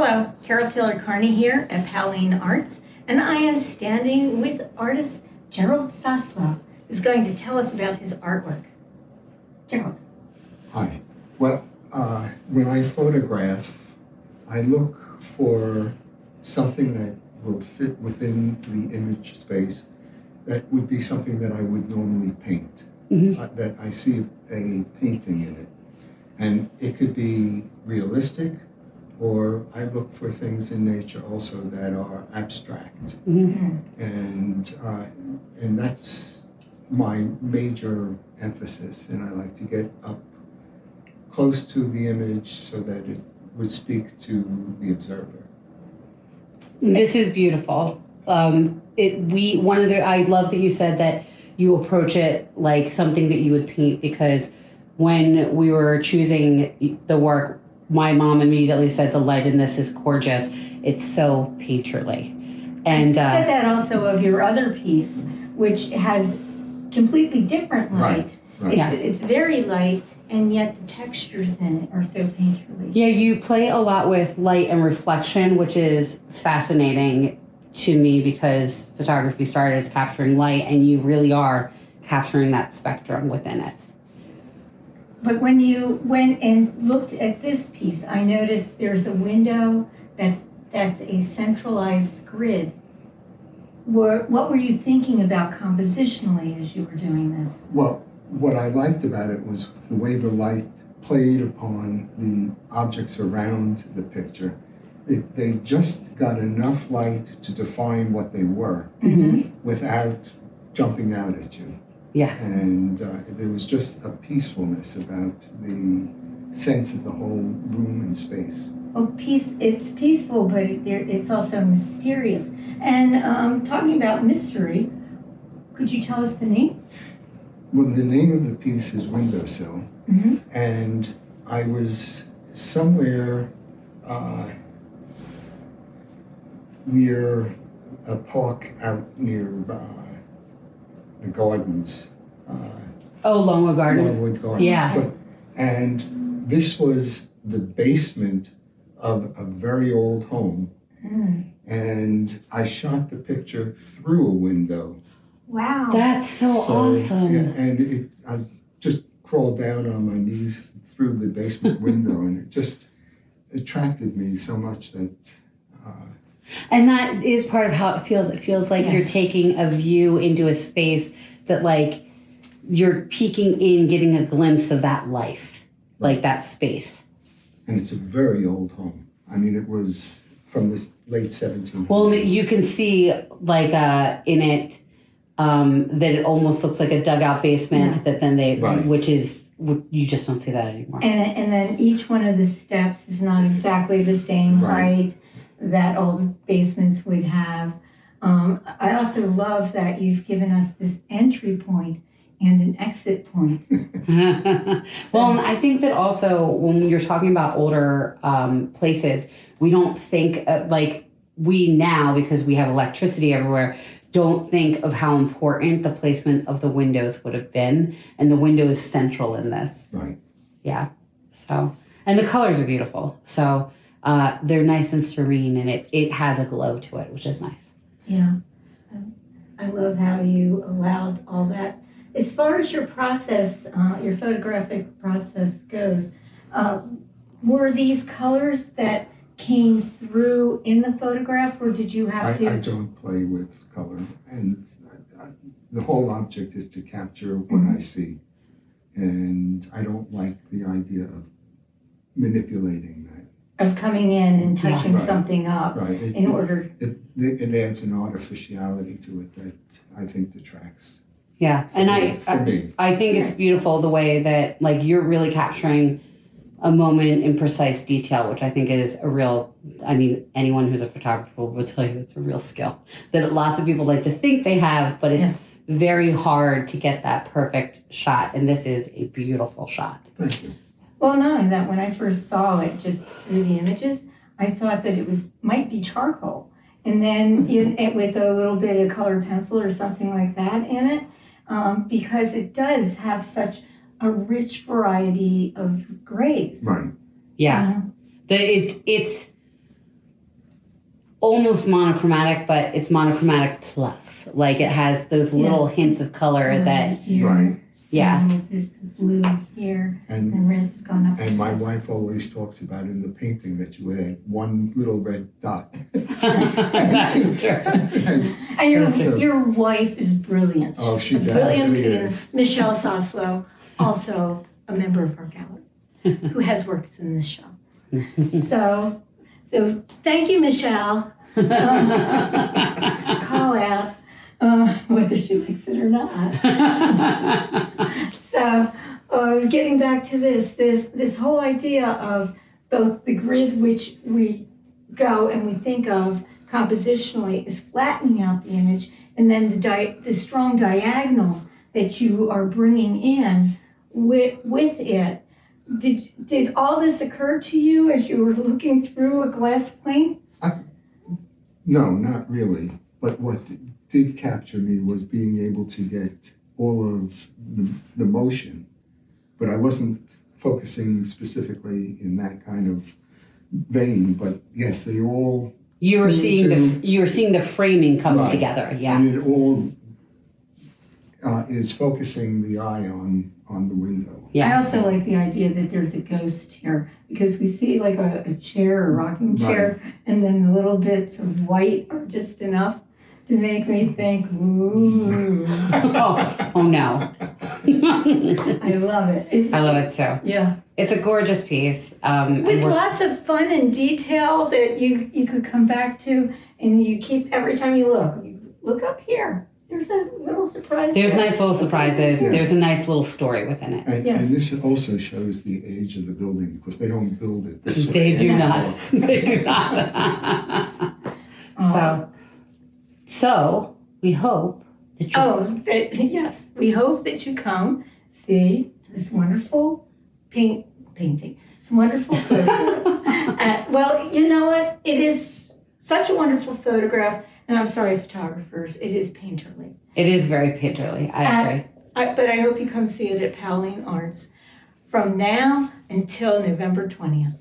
Hello, Carol Taylor-Kearney here at Powell Arts, and I am standing with artist Gerald Soslau, who's going to tell us about his artwork. Gerald. Hi. Well, when I photograph, I look for something that will fit within the image space that would be something that I would normally paint, that I see a painting in it. And it could be realistic, or I look for things in nature also that are abstract. And that's my major emphasis, and I like to get up close to the image so that it would speak to the observer. This is beautiful. I love that you said that you approach it like something that you would paint, because when we were choosing the work, my mom immediately said the light in this is gorgeous. It's so painterly. And you said that also of your other piece, which has completely different light. Right. It's very light, and yet the textures in it are so painterly. Yeah, you play a lot with light and reflection, which is fascinating to me because photography started as capturing light, and you really are capturing that spectrum within it. But when you went and looked at this piece, I noticed there's a window that's a centralized grid. What were you thinking about compositionally as you were doing this? Well, what I liked about it was the way the light played upon the objects around the picture. They just got enough light to define what they were without jumping out at you. Yeah. And there was just a peacefulness about the sense of the whole room and space. Well, it's peaceful, but it's also mysterious. And talking about mystery, could you tell us the name? Well, the name of the piece is Windowsill. And I was somewhere near a park out near the gardens. Longwood Gardens. Longwood Gardens. Yeah. And this was the basement of a very old home. And I shot the picture through a window. Wow. That's so awesome. Yeah, and I just crawled down on my knees through the basement window, and it just attracted me so much that... And that is part of how it feels. It feels like you're taking a view into a space that, like, you're peeking in, getting a glimpse of that life, like that space. And it's a very old home. I mean, it was from the late 1700s. Well, you can see, like, in it, that it almost looks like a dugout basement that then which is, you just don't see that anymore. And then each one of the steps is not exactly the same height that old basements would have. I also love that you've given us this entry point and an exit point. Well, I think that also when you're talking about older places, we don't think like we now, because we have electricity everywhere, don't think of how important the placement of the windows would have been. And the window is central in this. Right. Yeah. So, and the colors are beautiful. So they're nice and serene, and it has a glow to it, which is nice. Yeah. I love how you allowed all that. As far as your process, your photographic process goes, were these colors that came through in the photograph, or did you have to? I don't play with color, and the whole object is to capture what I see, and I don't like the idea of manipulating that. Of coming in and touching something up in order. It adds an artificiality to it that I think detracts. Yeah, and I think it's beautiful the way that, like, you're really capturing a moment in precise detail, which I think is anyone who's a photographer will tell you it's a real skill that lots of people like to think they have, but it's very hard to get that perfect shot, and this is a beautiful shot. Thank you. Well, not only that, when I first saw it just through the images, I thought that it might be charcoal, and then with a little bit of colored pencil or something like that in it, because it does have such a rich variety of grays. Right. Yeah. It's almost monochromatic, but it's monochromatic plus. Like it has those little hints of color that, Here, Right. yeah. There's blue here, And and red's gone up. and my wife always talks about in the painting that you had one little red dot. That's true. Yes. And So- your wife is brilliant. Oh, she A brilliant definitely painter. is. Michelle Soslau, also a member of our gallery, who has worked in this show. So thank you, Michelle. Call out whether she likes it or not. So getting back to this whole idea of both the grid which we go and we think of compositionally is flattening out the image, and then the strong diagonals that you are bringing in with it. Did all this occur to you as you were looking through a glass plane? No, not really. But what did capture me was being able to get all of the motion, but I wasn't focusing specifically in that kind of vein. But yes, they all You were seem seeing the framing coming Right. together. Yeah. and it all is focusing the eye on the window. Yeah. I also like the idea that there's a ghost here, because we see like a chair, a rocking chair, and then the little bits of white are just enough to make me think, ooh. Oh no. I love it. I love it so. Yeah. It's a gorgeous piece. And With we're- lots of fun and detail that you could come back to, and you keep, every time you look up here. There's a little surprise. There's there. nice little surprises. Yeah. There's a nice little story within it. And, Yeah. and this also shows the age of the building because they don't build it this way. They do anymore. not. They do not. So we hope that you. Yes. We hope that you come see this wonderful painting. This wonderful photograph. Well, you know what? It is such a wonderful photograph. And I'm sorry, photographers, it is painterly. It is very painterly. I agree. But I hope you come see it at Powell Arts from now until November 20th.